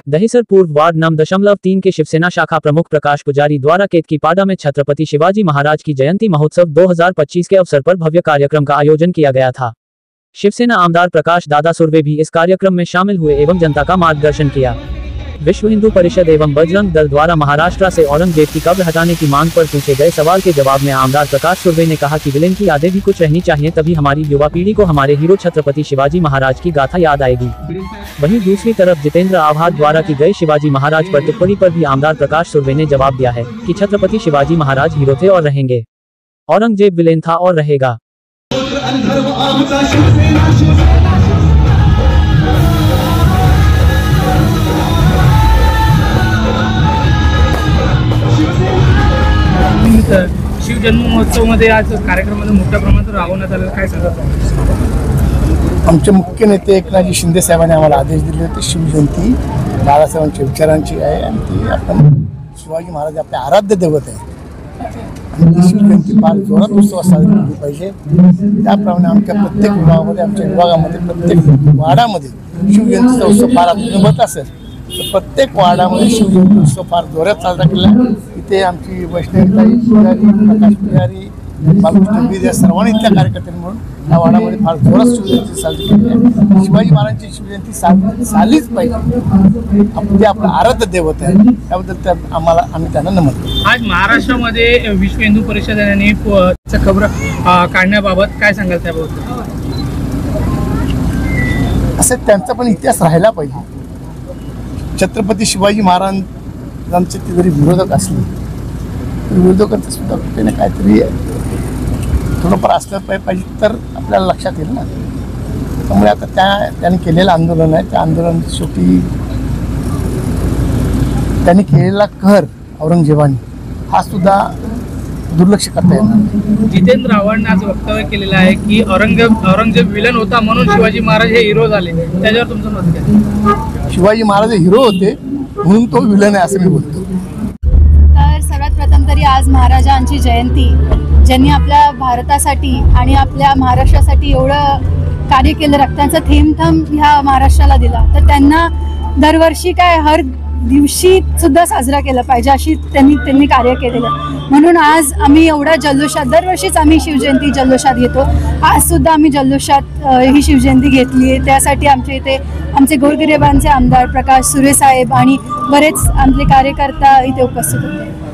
दहिसर पूर्व ward number 3 के शिवसेना शाखा प्रमुख प्रकाश पुजारी द्वारा केतकीपाड़ा में छत्रपति शिवाजी महाराज की जयंती महोत्सव 2025 के अवसर पर भव्य कार्यक्रम का आयोजन किया गया था। शिवसेना आमदार प्रकाश दादा सुर्वे भी इस कार्यक्रम में शामिल हुए एवं जनता का मार्गदर्शन किया। विश्व हिंदू परिषद एवं बजरंग दल द्वारा महाराष्ट्र से औरंगजेब की कब्र हटाने की मांग पर पूछे गए सवाल के जवाब में आमदार प्रकाश सुर्वे ने कहा कि विलेन की यादें भी कुछ रहनी चाहिए, तभी हमारी युवा पीढ़ी को हमारे हीरो छत्रपति शिवाजी महाराज की गाथा याद आएगी। वहीं दूसरी तरफ जितेंद्र आव्हाड द्वारा की गई शिवाजी महाराज पर टिप्पणी पर भी आमदार प्रकाश सुर्वे ने जवाब दिया है कि छत्रपति शिवाजी महाराज हीरो थे और रहेंगे, औरंगजेब विलेन था और रहेगा। शिवजन्म महोत्सव मध्ये आज कार्यक्रमामध्ये मोठ्या प्रमाणात राबवण्यात आलेलं, काय सांगतात? आमचे मुख्य नेते एकनाथजी शिंदे साहेबांनी आम्हाला आदेश दिले होते। शिवजयंती बाळासाहेबांच्या विचारांची आहे आणि ती आपण शिवाजी महाराज आपले आराध्य दैवत आहे आणि ती शिवजयंती फार जोरात उत्सव साजरी केली पाहिजे। त्याप्रमाणे आमच्या प्रत्येक विभागामध्ये, आमच्या विभागामध्ये प्रत्येक वार्डामध्ये शिवजयंतीचा उत्सव फार अभिनवत असेल तर प्रत्येक वार्डामध्ये शिवजयंती उत्सव फार जोरात साजरा केला। इथे आमची वैष्णवीताई पुजारी, प्रकाश पुजारी, बालकृष्ण बीर या सर्वांनी त्या कार्यकर्त्यांनी म्हणून या वार्डामध्ये फार जोरात शिवजयंती साजरी केली आहे। शिवाजी महाराजांची शिवजयंती झालीच पाहिजे, ते आपलं आराध्य दैवत आहे, त्याबद्दल आम्ही त्यांना नमन करतो। आज महाराष्ट्रामध्ये विश्व हिंदू परिषदेने खबर काढण्याबाबत काय सांगाल त्याबाबत? असं त्यांचा पण इतिहास राहायला पाहिजे। छत्रपती शिवाजी महाराजांचे ते जरी विरोधक असले तरी विरोधकांचं सुद्धा कुठे काहीतरी थोडंफार असलं पाहिजे तर आपल्याला लक्षात येईल ना। त्यामुळे आता त्यांनी केलेलं आंदोलन आहे, त्या आंदोलन शेवटी त्यांनी केलेला कहर औरंगजेबाने हा सुद्धा दुर्लक्ष करता येणार। जितेंद्र आव्हाडने आज वक्तव्य केलेलं आहे की औरंगजेब विलन होता म्हणून शिवाजी महाराज हे हिरो झाले, त्याच्यावर तुमचं मत काय? शिवाजी महाराज हिरो होते म्हणून तो विलन आहे असं मी बोलतो। तर सर्वात प्रथम तरी आज महाराजांची जयंती, ज्यांनी आपल्या भारतासाठी आणि आपल्या महाराष्ट्रासाठी एवढं कार्य केलं, रक्ताचा थेंब ह्या महाराष्ट्राला दिला, तर त्यांना दरवर्षी हर दिवशी सुद्धा साजरा केला पाहिजे अशी त्यांनी कार्य केलेलं। म्हणून आज आम्ही एवढ्या जल्लोषात, दरवर्षीच आम्ही शिवजयंती जल्लोषात घेतो, आज सुद्धा आम्ही जल्लोषात ही शिवजयंती घेतली आहे। त्यासाठी आमच्या इथे आमचे गोरगरिबांचे आमदार प्रकाश सुर्वे साहेब आणि बरेच आमचे कार्यकर्ता इथे उपस्थित होते।